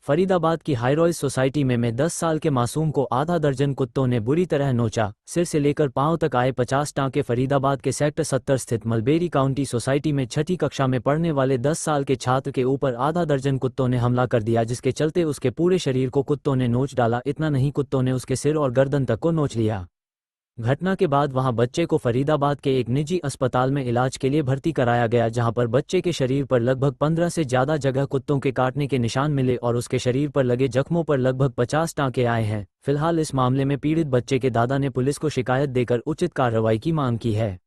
फरीदाबाद की हाईरॉयज सोसाइटी में 10 साल के मासूम को आधा दर्जन कुत्तों ने बुरी तरह नोचा। सिर से लेकर पांव तक आए 50 टांके। फरीदाबाद के सेक्टर 70 स्थित मलबेरी काउंटी सोसाइटी में छठी कक्षा में पढ़ने वाले 10 साल के छात्र के ऊपर आधा दर्जन कुत्तों ने हमला कर दिया, जिसके चलते उसके पूरे शरीर को कुत्तों ने नोच डाला। इतना नहीं, कुत्तों ने उसके सिर और गर्दन तक को नोच लिया। घटना के बाद वहां बच्चे को फरीदाबाद के एक निजी अस्पताल में इलाज के लिए भर्ती कराया गया, जहां पर बच्चे के शरीर पर लगभग 15 से ज्यादा जगह कुत्तों के काटने के निशान मिले और उसके शरीर पर लगे जख्मों पर लगभग 50 टांके आए हैं। फिलहाल इस मामले में पीड़ित बच्चे के दादा ने पुलिस को शिकायत देकर उचित कार्रवाई की मांग की है।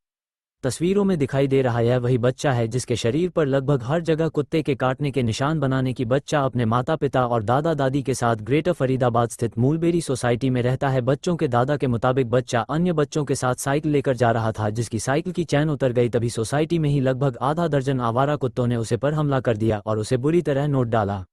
तस्वीरों में दिखाई दे रहा यह वही बच्चा है जिसके शरीर पर लगभग हर जगह कुत्ते के काटने के निशान बनाने की। बच्चा अपने माता पिता और दादा दादी के साथ ग्रेटर फरीदाबाद स्थित मूलबेरी सोसाइटी में रहता है। बच्चों के दादा के मुताबिक बच्चा अन्य बच्चों के साथ साइकिल लेकर जा रहा था, जिसकी साइकिल की चैन उतर गई। तभी सोसाइटी में ही लगभग आधा दर्जन आवारा कुत्तों ने उसे पर हमला कर दिया और उसे बुरी तरह नोच डाला।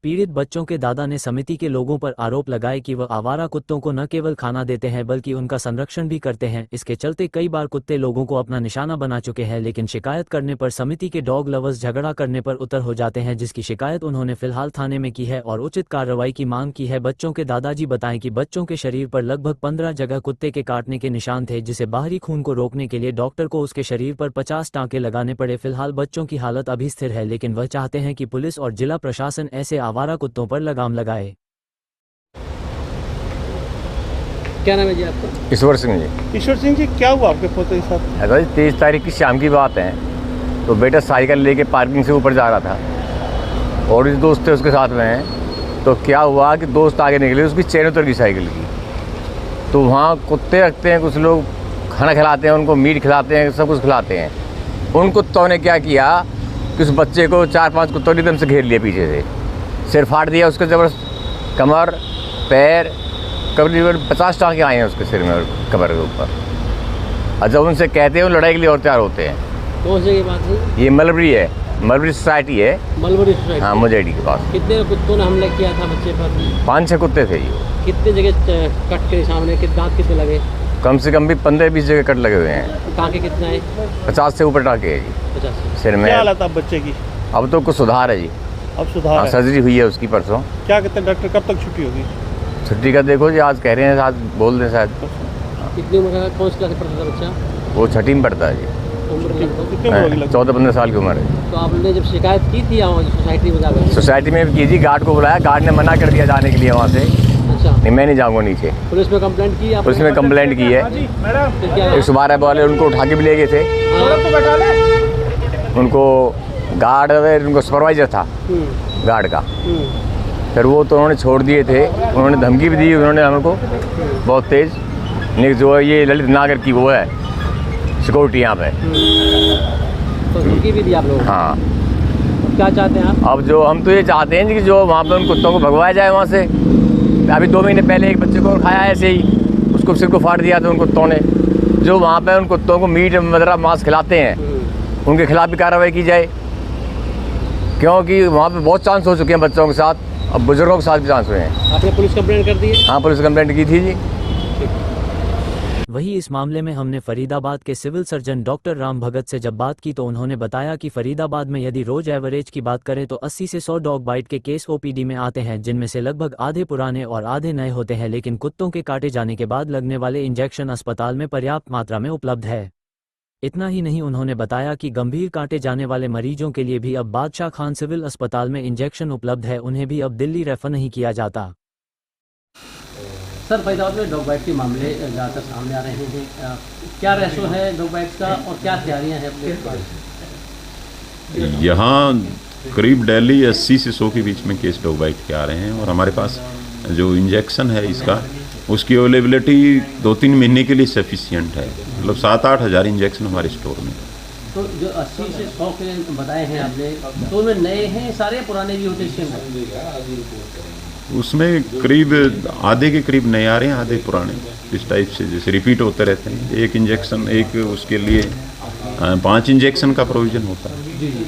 पीड़ित बच्चों के दादा ने समिति के लोगों पर आरोप लगाए कि वह आवारा कुत्तों को न केवल खाना देते हैं बल्कि उनका संरक्षण भी करते हैं। इसके चलते कई बार कुत्ते लोगों को अपना निशाना बना चुके हैं, लेकिन शिकायत करने पर समिति के डॉग लवर्स झगड़ा करने पर उतर हो जाते हैं, जिसकी शिकायत उन्होंने फिलहाल थाने में की है और उचित कार्रवाई की मांग की है। बच्चों के दादाजी बताएं कि बच्चों के शरीर पर लगभग 15 जगह कुत्ते के काटने के निशान थे, जिसे बाहरी खून को रोकने के लिए डॉक्टर को उसके शरीर पर 50 टांके लगाने पड़े। फिलहाल बच्चों की हालत अभी स्थिर है, लेकिन वह चाहते हैं कि पुलिस और जिला प्रशासन ऐसे आवारा कुत्तों पर लगाम लगाए। क्या नाम है जी आपका? ईश्वर सिंह जी। ईश्वर सिंह जी, क्या हुआ आपके पोते के साथ? ऐसा जी 23 तारीख की शाम की बात है। तो बेटा साइकिल लेके पार्किंग से ऊपर जा रहा था और इस दोस्त थे उसके साथ में हैं। तो क्या हुआ कि दोस्त आगे निकले, उसकी चैन उतर गई साइकिल की। तो वहाँ कुत्ते रखते हैं, कुछ लोग खाना खिलाते हैं, उनको मीट खिलाते हैं, सब कुछ खिलाते हैं। उन कुत्तों ने क्या किया कि उस बच्चे को 4-5 कुत्तों ने एकदम से घेर लिया पीछे से, सिर फाड़ दिया उसके जबरदस्त, कमर, पैर, करीबन 50 टाँके आए हैं उसके सिर में और कमर के ऊपर। और जब उनसे कहते हैं वो लड़ाई के लिए और तैयार होते हैं। कौन सी बात है? ये मलबरी है, मलबरी सोसाइटी है। Mulberry society? हाँ, मुजेडी के पास। कितने कुत्तों ने हमला किया था बच्चे पर? 5-6 कुत्ते थे ये। कितने जगह कट के सामने दांत कितने लगे? कम से कम भी 15-20 जगह कट लगे हुए हैं। टाँके कितने आए? 50 से ऊपर टाँके है जी 50 सिर में। क्या हालत है बच्चे की? अब तो कुछ सुधार है जी, अब सुधार है? सर्जरी हुई है उसकी परसों। क्या कहते हैं डॉक्टर, कब तक छुट्टी होगी? छुट्टी का देखो जी, आज कह रहे हैं, आज बोल दें शायद। कितनी उम्र का, कौन सी क्लास में पढ़ता था बच्चा? वो 6वीं में पढ़ता है जी। उम्र लगभग कितनी उम्र होगी लगभग? 14-15 साल की उम्र है। तो आपने जब शिकायत की थी सोसाइटी में जाकर? सोसाइटी में भी की जी, गार्ड को बुलाया, गार्ड ने मना कर दिया जाने के लिए वहाँ से। अच्छा, नहीं, मैं नहीं जाऊँगा नीचे। पुलिस में कंप्लेंट की आपने? पुलिस में कंप्लेंट की है। फिर क्या? 112 वाले उनको उठा के भी ले गए थे। उनको गार्ड, उनको सुपरवाइजर था गार्ड का, फिर वो तो उन्होंने छोड़ दिए थे। उन्होंने धमकी भी दी उन्होंने हमको बहुत तेज़। नहीं, जो है ये ललित नागर की वो है सिक्योरिटी यहाँ पे। तो धमकी भी दी आप लोगों को? हाँ। क्या चाहते हैं आप? अब जो हम तो ये चाहते हैं कि जो वहाँ पे उन कुत्तों को भगवाया जाए वहाँ से। अभी 2 महीने पहले एक बच्चे को खाया ऐसे ही, उसको सिर को फाड़ दिया था उन कुत्तों ने। जो वहाँ पे उन कुत्तों को मीट वगैरह मांस खिलाते हैं, उनके खिलाफ भी कार्रवाई की जाए, क्योंकि वहाँ पे बहुत चांस हो चुके हैं बच्चों के साथ, अब बुजुर्गों के साथ भी चांस हुए हैं। आपने पुलिस कंप्लेंट कर दी है? हाँ, पुलिस कंप्लेंट की थी जी। वहीं इस मामले में हमने फरीदाबाद के सिविल सर्जन डॉक्टर राम भगत से जब बात की तो उन्होंने बताया कि फरीदाबाद में यदि रोज एवरेज की बात करें तो 80 से 100 डॉग बाइट के केस ओपीडी में आते हैं, जिनमें से लगभग आधे पुराने और आधे नए होते हैं। लेकिन कुत्तों के काटे जाने के बाद लगने वाले इंजेक्शन अस्पताल में पर्याप्त मात्रा में उपलब्ध है। इतना ही नहीं, उन्होंने बताया कि गंभीर काटे जाने वाले मरीजों के लिए भी अब बादशाह खान सिविल अस्पताल में इंजेक्शन उपलब्ध है, उन्हें भी अब दिल्ली रेफर नहीं किया जाता। सर, फरीदाबाद में डॉग बाइट के मामले ज़्यादातर सामने आ रहे हैं। क्या रेशो है डॉग बाइट्स का और क्या तैयारियां हैं अपने पास? यहाँ करीब डेली 80 से 100 के बीच में केस डॉग बाइट के आ रहे हैं और हमारे पास जो इंजेक्शन है इसका, उसकी अवेलेबिलिटी 2-3 महीने के लिए सफिशिएंट है। मतलब 7-8 हज़ार इंजेक्शन हमारे स्टोर में। तो जो 80 से 100 के बताए हैं आपने, तो उनमें नए हैं सारे, पुराने भी होते हैं? उसमें करीब आधे के करीब नए आ रहे हैं, आधे पुराने, इस टाइप से जैसे रिपीट होते रहते हैं। एक इंजेक्शन, एक उसके लिए 5 इंजेक्शन का प्रोविज़न होता है। जी जी।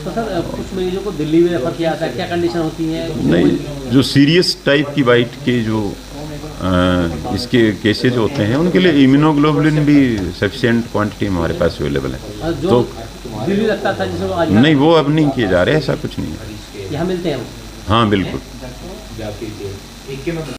तो सर, कुछ मरीजों को दिल्ली में रेफर किया जाता है, क्या कंडीशन होती है? नहीं, जो सीरियस टाइप की बाइट के जो इसके केसेज होते हैं उनके लिए इम्यूनोग्लोबुलिन भी सफिशिएंट क्वांटिटी हमारे पास अवेलेबल है। जो दिल्ली लगता था जिसको आज नहीं, वो अब नहीं किए जा रहे, ऐसा कुछ नहीं है। यहाँ मिलते हैं? हाँ, बिल्कुल। जाके